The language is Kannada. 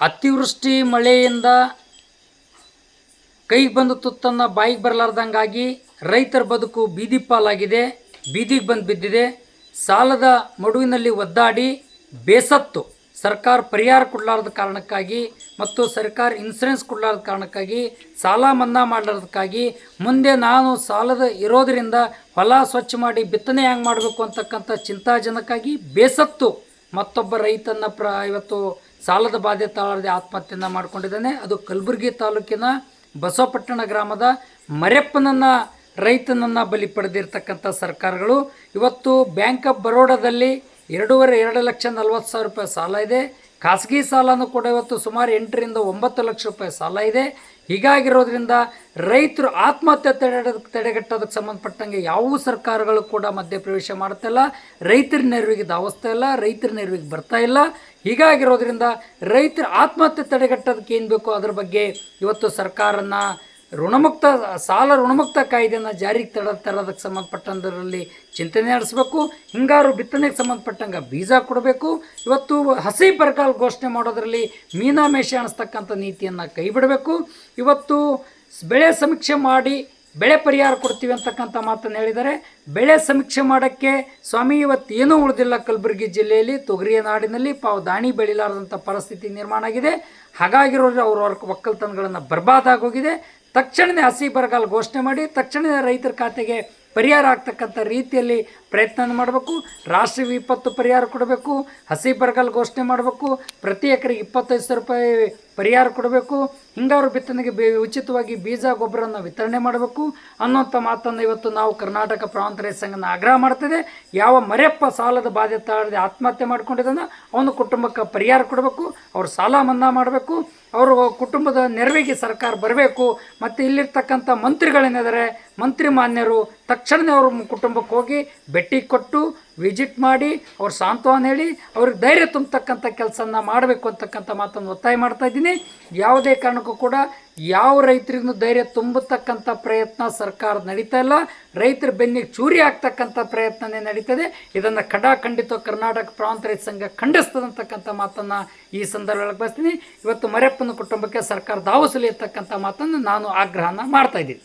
ಅತಿವೃಷ್ಟಿ ಮಳೆಯಿಂದ ಕೈಗೆ ಬಂದ ತುತ್ತನ್ನು ಬಾಯಿಗೆ ಬರಲಾರ್ದಂಗಾಗಿ ರೈತರ ಬದುಕು ಬೀದಿ ಪಾಲಾಗಿದೆ, ಬೀದಿಗೆ ಬಂದು ಬಿದ್ದಿದೆ. ಸಾಲದ ಮಡುವಿನಲ್ಲಿ ಒದ್ದಾಡಿ ಬೇಸತ್ತು ಸರ್ಕಾರ ಪರಿಹಾರ ಕೊಡಲಾರದ ಕಾರಣಕ್ಕಾಗಿ ಮತ್ತು ಸರ್ಕಾರ ಇನ್ಸೂರೆನ್ಸ್ ಕೊಡಲಾರದ ಕಾರಣಕ್ಕಾಗಿ ಸಾಲ ಮನ್ನಾ ಮಾಡಲಾರ್ದಕ್ಕಾಗಿ ಮುಂದೆ ನಾನು ಸಾಲದ ಇರೋದರಿಂದ ಹೊಲ ಸ್ವಚ್ಛ ಮಾಡಿ ಬಿತ್ತನೆ ಹೆಂಗೆ ಮಾಡಬೇಕು ಅಂತಕ್ಕಂಥ ಚಿಂತಾಜನಕ್ಕಾಗಿ ಬೇಸತ್ತು ಮತ್ತೊಬ್ಬ ರೈತನ ಇವತ್ತು ಸಾಲದ ಬಾಧೆ ತಾಳದೆ ಆತ್ಮಹತ್ಯೆಯನ್ನು ಮಾಡಿಕೊಂಡಿದ್ದಾನೆ. ಅದು ಕಲಬುರಗಿ ತಾಲೂಕಿನ ಬಸವಪಟ್ಟಣ ಗ್ರಾಮದ ಮರೆಪ್ಪನನ್ನು ರೈತನನ್ನು ಬಲಿ ಪಡೆದಿರ್ತಕ್ಕಂಥ ಸರ್ಕಾರಗಳು. ಇವತ್ತು ಬ್ಯಾಂಕ್ ಆಫ್ ಬರೋಡಾದಲ್ಲಿ 2,40,40,000 ರೂಪಾಯಿ ಸಾಲ ಇದೆ. ಖಾಸಗಿ ಸಾಲನೂ ಕೂಡ ಇವತ್ತು ಸುಮಾರು 8ರಿಂದ 9 ಲಕ್ಷ ರೂಪಾಯಿ ಸಾಲ ಇದೆ. ಹೀಗಾಗಿರೋದ್ರಿಂದ ರೈತರು ಆತ್ಮಹತ್ಯೆ ತಡೆಗಟ್ಟೋದಕ್ಕೆ ಸಂಬಂಧಪಟ್ಟಂಗೆ ಯಾವ ಸರ್ಕಾರಗಳು ಕೂಡ ಮಧ್ಯಪ್ರವೇಶ ಮಾಡ್ತಾಯಿಲ್ಲ, ರೈತರ ನೆರವಿಗೆ ಧಾವಿಸ್ತಾ ಇಲ್ಲ, ರೈತರ ನೆರವಿಗೆ ಬರ್ತಾ ಇಲ್ಲ. ಹೀಗಾಗಿರೋದ್ರಿಂದ ರೈತರ ಆತ್ಮಹತ್ಯೆ ತಡೆಗಟ್ಟೋದಕ್ಕೆ ಏನು ಬೇಕೋ ಅದ್ರ ಬಗ್ಗೆ ಇವತ್ತು ಸರ್ಕಾರನ ಸಾಲ ಋಣಮುಕ್ತ ಕಾಯ್ದೆಯನ್ನು ಜಾರಿಗೆ ತರೋದಕ್ಕೆ ಸಂಬಂಧಪಟ್ಟಂದರಲ್ಲಿ ಚಿಂತನೆ ನಡೆಸಬೇಕು. ಹಿಂಗಾರು ಬಿತ್ತನೆಗೆ ಸಂಬಂಧಪಟ್ಟಂಗೆ ಬೀಜ ಕೊಡಬೇಕು. ಇವತ್ತು ಹಸಿ ಬರಗಾಲ ಘೋಷಣೆ ಮಾಡೋದರಲ್ಲಿ ಮೀನಾಮೇಷ ಅನಿಸ್ತಕ್ಕಂಥ ನೀತಿಯನ್ನು ಕೈ ಬಿಡಬೇಕು. ಇವತ್ತು ಬೆಳೆ ಸಮೀಕ್ಷೆ ಮಾಡಿ ಬೆಳೆ ಪರಿಹಾರ ಕೊಡ್ತೀವಿ ಅಂತಕ್ಕಂಥ ಮಾತನ್ನು ಹೇಳಿದ್ದಾರೆ. ಬೆಳೆ ಸಮೀಕ್ಷೆ ಮಾಡೋಕ್ಕೆ ಸ್ವಾಮಿ ಇವತ್ತು ಏನೂ ಉಳಿದಿಲ್ಲ. ಕಲಬುರಗಿ ಜಿಲ್ಲೆಯಲ್ಲಿ ತೊಗರಿಯ ನಾಡಿನಲ್ಲಿ ದಾಣಿ ಬೆಳಿಲಾರದಂಥ ಪರಿಸ್ಥಿತಿ ನಿರ್ಮಾಣ ಆಗಿದೆ. ಹಾಗಾಗಿರೋದ್ರೆ ಅವ್ರ ಒಕ್ಕಲ್ತನಗಳನ್ನು ಬರ್ಬಾದಾಗೋಗಿದೆ. ತಕ್ಷಣವೇ ಹಸಿ ಬರಗಾಲ ಘೋಷಣೆ ಮಾಡಿ ತಕ್ಷಣವೇ ರೈತರ ಖಾತೆಗೆ ಪರಿಹಾರ ಆಗ್ತಕ್ಕಂಥ ರೀತಿಯಲ್ಲಿ ಪ್ರಯತ್ನ ಮಾಡಬೇಕು. ರಾಷ್ಟ್ರೀಯ ವಿಪತ್ತು ಪರಿಹಾರ ಕೊಡಬೇಕು, ಹಸಿ ಬರಗಾಲ ಘೋಷಣೆ ಮಾಡಬೇಕು, ಪ್ರತಿ ಎಕರೆಗೆ 25,000 ರೂಪಾಯಿ ಪರಿಹಾರ ಕೊಡಬೇಕು, ಹಿಂಗಾರು ಬಿತ್ತನೆಗೆ ಉಚಿತವಾಗಿ ಬೀಜ ಗೊಬ್ಬರವನ್ನು ವಿತರಣೆ ಮಾಡಬೇಕು ಅನ್ನೋಂಥ ಮಾತನ್ನು ಇವತ್ತು ನಾವು ಕರ್ನಾಟಕ ಪ್ರಾಂತ ರೈತ ಸಂಘನ ಆಗ್ರಹ ಮಾಡ್ತಿದೆ. ಯಾವ ಮರೆಯಪ್ಪ ಸಾಲದ ಬಾಧೆ ತಾಳದೆ ಆತ್ಮಹತ್ಯೆ ಮಾಡ್ಕೊಂಡಿದ್ದಾನೆ ಅವನ ಕುಟುಂಬಕ್ಕೆ ಪರಿಹಾರ ಕೊಡಬೇಕು, ಅವ್ರ ಸಾಲ ಮನ್ನಾ ಮಾಡಬೇಕು, ಅವರು ಕುಟುಂಬದ ನೆರವಿಗೆ ಸರ್ಕಾರ ಬರಬೇಕು. ಮತ್ತು ಇಲ್ಲಿರ್ತಕ್ಕಂಥ ಮಂತ್ರಿಗಳೇನಿದ್ದಾರೆ ಮಂತ್ರಿ ಮಾನ್ಯರು ತಕ್ಷಣವೇ ಅವ್ರ ಕುಟುಂಬಕ್ಕೆ ಹೋಗಿ ಭೇಟಿ ಕೊಟ್ಟು ವಿಸಿಟ್ ಮಾಡಿ ಅವ್ರ ಸಾಂತ್ವನ ಹೇಳಿ ಅವ್ರಿಗೆ ಧೈರ್ಯ ತುಂಬತಕ್ಕಂಥ ಕೆಲಸನ ಮಾಡಬೇಕು ಅಂತಕ್ಕಂಥ ಮಾತನ್ನು ಒತ್ತಾಯ ಮಾಡ್ತಾ ಇದ್ದೀನಿ. ಯಾವುದೇ ಕಾರಣಕ್ಕೂ ಕೂಡ ಯಾವ ರೈತರಿಗೂ ಧೈರ್ಯ ತುಂಬತಕ್ಕಂಥ ಪ್ರಯತ್ನ ಸರ್ಕಾರ ನಡೀತಾ ಇಲ್ಲ. ರೈತರ ಬೆನ್ನಿಗೆ ಚೂರಿ ಆಗ್ತಕ್ಕಂಥ ಪ್ರಯತ್ನನೇ ನಡೀತದೆ. ಇದನ್ನು ಖಂಡಿತ ಕರ್ನಾಟಕ ಪ್ರಾಂತ ರೈತ ಸಂಘ ಖಂಡಿಸ್ತದಂತಕ್ಕಂಥ ಮಾತನ್ನು ಈ ಸಂದರ್ಭದಲ್ಲಿ ಬಯಸ್ತೀನಿ. ಇವತ್ತು ಮರೆಪ್ಪನ ಕುಟುಂಬಕ್ಕೆ ಸರ್ಕಾರ ಧಾವಿಸಲಿ ಅಂತಕ್ಕಂಥ ಮಾತನ್ನು ನಾನು ಆಗ್ರಹನ ಮಾಡ್ತಾ ಇದ್ದೀನಿ.